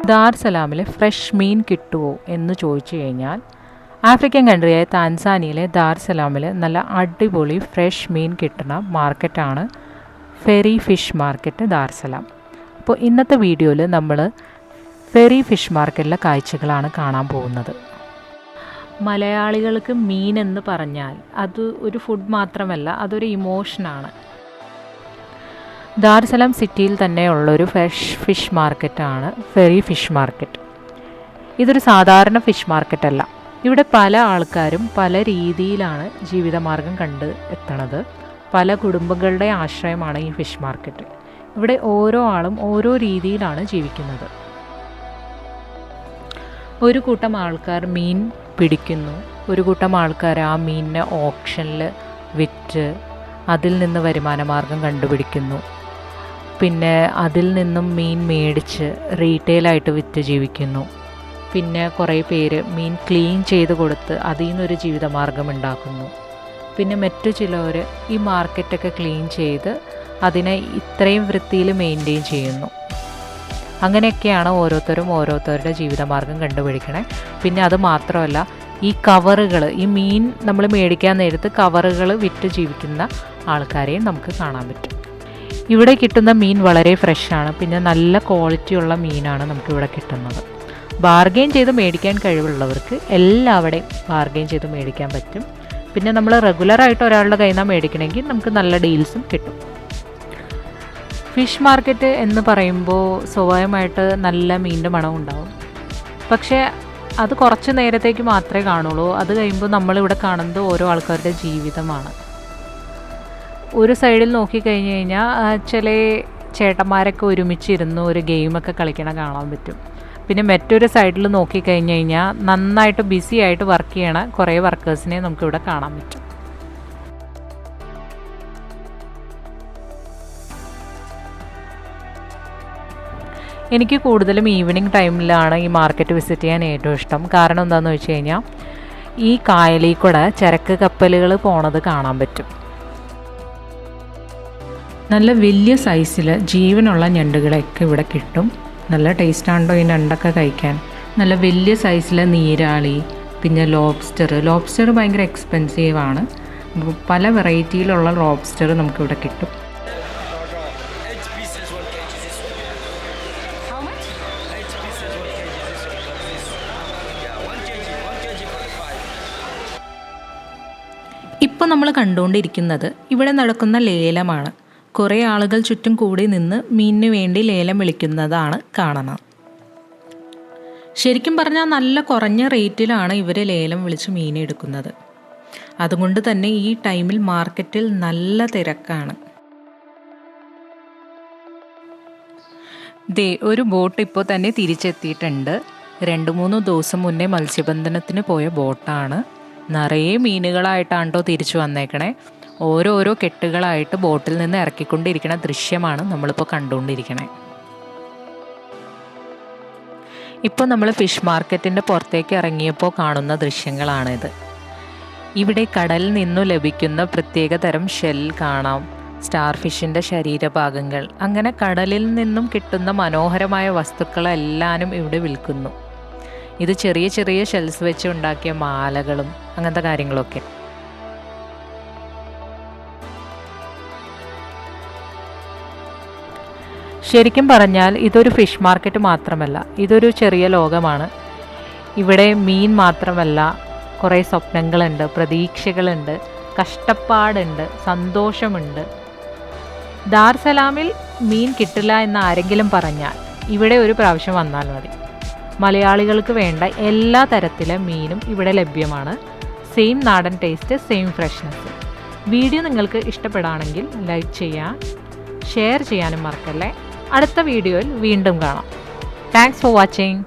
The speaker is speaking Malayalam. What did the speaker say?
ദാർസലാമിലെ ഫ്രഷ് മീൻ കിട്ടുമോ എന്ന് ചോദിച്ചു കഴിഞ്ഞാൽ ആഫ്രിക്കൻ കൺട്രിയായ താൻസാനിയയിലെ ദാർസലാമിൽ നല്ല അടിപൊളി ഫ്രഷ് മീൻ കിട്ടുന്ന മാർക്കറ്റാണ് ഫെറി ഫിഷ് മാർക്കറ്റ് ദാർസലാം. അപ്പോൾ ഇന്നത്തെ വീഡിയോയിൽ നമ്മൾ ഫെറി ഫിഷ് മാർക്കറ്റിലെ കാഴ്ചകളാണ് കാണാൻ പോകുന്നത്. മലയാളികൾക്ക് മീൻ എന്ന് പറഞ്ഞാൽ അത് ഒരു ഫുഡ് മാത്രമല്ല, അതൊരു ഇമോഷനാണ്. ദാർസലാം സിറ്റിയിൽ തന്നെയുള്ളൊരു ഫ്രഷ് ഫിഷ് മാർക്കറ്റാണ് ഫെറി ഫിഷ് മാർക്കറ്റ്. ഇതൊരു സാധാരണ ഫിഷ് മാർക്കറ്റല്ല. ഇവിടെ പല ആൾക്കാരും പല രീതിയിലാണ് ജീവിതമാർഗം കണ്ട് എത്തണത്. പല കുടുംബങ്ങളുടെ ആശ്രയമാണ് ഈ ഫിഷ് മാർക്കറ്റ്. ഇവിടെ ഓരോ ആളും ഓരോ രീതിയിലാണ് ജീവിക്കുന്നത്. ഒരു കൂട്ടം ആൾക്കാർ മീൻ പിടിക്കുന്നു, ഒരു കൂട്ടം ആൾക്കാർ ആ മീനിനെ ഓപ്ഷനിൽ വിറ്റ് അതിൽ നിന്ന് വരുമാനമാർഗം കണ്ടുപിടിക്കുന്നു. പിന്നെ അതിൽ നിന്നും മീൻ മേടിച്ച് റീറ്റെയിലായിട്ട് വിറ്റ് ജീവിക്കുന്നു. പിന്നെ കുറേ പേര് മീൻ ക്ലീൻ ചെയ്ത് കൊടുത്ത് അതിൽ നിന്നൊരു ജീവിതമാർഗം ഉണ്ടാക്കുന്നു. പിന്നെ മറ്റു ചിലർ ഈ മാർക്കറ്റൊക്കെ ക്ലീൻ ചെയ്ത് അതിനെ ഇത്രയും വൃത്തിയിൽ മെയിൻറ്റെയിൻ ചെയ്യുന്നു. അങ്ങനെയൊക്കെയാണ് ഓരോരുത്തരുടെ ജീവിതമാർഗം കണ്ടുപിടിക്കണേ. പിന്നെ അത് മാത്രമല്ല, ഈ കവറുകൾ, ഈ മീൻ നമ്മൾ മേടിക്കാൻ നേരത്ത് കവറുകൾ വിറ്റ് ജീവിക്കുന്ന ആൾക്കാരെയും നമുക്ക് കാണാൻ പറ്റും. ഇവിടെ കിട്ടുന്ന മീൻ വളരെ ഫ്രഷാണ്. പിന്നെ നല്ല ക്വാളിറ്റിയുള്ള മീനാണ് നമുക്കിവിടെ കിട്ടുന്നത്. ബാർഗെയിൻ ചെയ്ത് മേടിക്കാൻ കഴിവുള്ളവർക്ക് എല്ലാവിടെയും ബാർഗെയിൻ ചെയ്ത് മേടിക്കാൻ പറ്റും. പിന്നെ നമ്മൾ റെഗുലറായിട്ട് ഒരാളുടെ കയ്യിൽ നിന്നാണ് മേടിക്കണമെങ്കിൽ നമുക്ക് നല്ല ഡീൽസും കിട്ടും. ഫിഷ് മാർക്കറ്റ് എന്ന് പറയുമ്പോൾ സ്വാഭാവികമായിട്ട് നല്ല മീനിൻ്റെ മണം ഉണ്ടാവും. പക്ഷേ അത് കുറച്ച് നേരത്തേക്ക് മാത്രമേ കാണുള്ളൂ. അത് കഴിയുമ്പോൾ നമ്മളിവിടെ കാണുന്നത് ഓരോ ആൾക്കാരുടെ ജീവിതമാണ്. ഒരു സൈഡിൽ നോക്കിക്കഴിഞ്ഞ് കഴിഞ്ഞാൽ ചില ചേട്ടന്മാരൊക്കെ ഒരുമിച്ചിരുന്ന് ഒരു ഗെയിമൊക്കെ കളിക്കണ കാണാൻ പറ്റും. പിന്നെ മറ്റൊരു സൈഡിൽ നോക്കിക്കഴിഞ്ഞ് കഴിഞ്ഞാൽ നന്നായിട്ട് ബിസി ആയിട്ട് വർക്ക് ചെയ്യണ കുറേ വർക്കേഴ്സിനെ നമുക്കിവിടെ കാണാൻ പറ്റും. എനിക്ക് കൂടുതലും ഈവനിങ് ടൈമിലാണ് ഈ മാർക്കറ്റ് വിസിറ്റ് ചെയ്യാൻ ഏറ്റവും ഇഷ്ടം. കാരണം എന്താണെന്ന് വെച്ച് കഴിഞ്ഞാൽ ഈ കായലിൽ കൂടെ ചരക്ക് കപ്പലുകൾ പോണത് കാണാൻ പറ്റും. നല്ല വലിയ സൈസിൽ ജീവനുള്ള ഞണ്ടുകളൊക്കെ ഇവിടെ കിട്ടും. നല്ല ടേസ്റ്റാണോ ഈ ഞണ്ടൊക്കെ കഴിക്കാൻ. നല്ല വലിയ സൈസിലെ നീരാളി, പിന്നെ ലോബ്സ്റ്റർ ഭയങ്കര എക്സ്പെൻസീവാണ്. പല വെറൈറ്റിയിലുള്ള ലോബ്സ്റ്റർ നമുക്കിവിടെ കിട്ടും. ഇപ്പോൾ നമ്മൾ കണ്ടുകൊണ്ടിരിക്കുന്നത് ഇവിടെ നടക്കുന്ന ലേലമാണ്. കുറേ ആളുകൾ ചുറ്റും കൂടി നിന്ന് മീനിന് വേണ്ടി ലേലം വിളിക്കുന്നതാണ് കാണുന്നത്. ശരിക്കും പറഞ്ഞാൽ നല്ല കുറഞ്ഞ റേറ്റിലാണ് ഇവർ ലേലം വിളിച്ച് മീൻ എടുക്കുന്നത്. അതുകൊണ്ട് തന്നെ ഈ ടൈമിൽ മാർക്കറ്റിൽ നല്ല തിരക്കാണ്. ഒരു ബോട്ട് ഇപ്പോൾ തന്നെ തിരിച്ചെത്തിയിട്ടുണ്ട്. 2-3 ദിവസം മുന്നേ മത്സ്യബന്ധനത്തിന് പോയ ബോട്ടാണ്. നിറയെ മീനുകളായിട്ടാണോ തിരിച്ചു വന്നേക്കണേ. ഓരോരോ കെട്ടുകളായിട്ട് ബോട്ടിൽ നിന്ന് ഇറക്കിക്കൊണ്ടിരിക്കുന്ന ദൃശ്യമാണ് നമ്മളിപ്പോൾ കണ്ടുകൊണ്ടിരിക്കണേ. ഇപ്പോൾ നമ്മൾ ഫിഷ് മാർക്കറ്റിൻ്റെ പുറത്തേക്ക് ഇറങ്ങിയപ്പോൾ കാണുന്ന ദൃശ്യങ്ങളാണിത്. ഇവിടെ കടലിൽ നിന്നു ലഭിക്കുന്ന പ്രത്യേക തരം ഷെൽ കാണാം, സ്റ്റാർ ഫിഷിൻ്റെ ശരീരഭാഗങ്ങൾ, അങ്ങനെ കടലിൽ നിന്നും കിട്ടുന്ന മനോഹരമായ വസ്തുക്കളെല്ലാനും ഇവിടെ വിൽക്കുന്നു. ഇത് ചെറിയ ചെറിയ ഷെൽസ് വെച്ച് ഉണ്ടാക്കിയ മാലകളും അങ്ങനത്തെ കാര്യങ്ങളൊക്കെ. ശരിക്കും പറഞ്ഞാൽ ഇതൊരു ഫിഷ് മാർക്കറ്റ് മാത്രമല്ല, ഇതൊരു ചെറിയ ലോകമാണ്. ഇവിടെ മീൻ മാത്രമല്ല, കുറേ സ്വപ്നങ്ങളുണ്ട്, പ്രതീക്ഷകളുണ്ട്, കഷ്ടപ്പാടുണ്ട്, സന്തോഷമുണ്ട്. ദാർസലാമിൽ മീൻ കിട്ടില്ല എന്ന് ആരെങ്കിലും പറഞ്ഞാൽ ഇവിടെ ഒരു പ്രാവശ്യം വന്നാൽ മതി. മലയാളികൾക്ക് വേണ്ട എല്ലാ തരത്തിലെ മീനും ഇവിടെ ലഭ്യമാണ്. സെയിം നാടൻ ടേസ്റ്റ്, സെയിം ഫ്രഷ്നെസ്. വീഡിയോ നിങ്ങൾക്ക് ഇഷ്ടപ്പെടുകയാണെങ്കിൽ ലൈക്ക് ചെയ്യാൻ, ഷെയർ ചെയ്യാനും മറക്കല്ലേ. അടുത്ത വീഡിയോയിൽ വീണ്ടും കാണാം. Thanks for watching.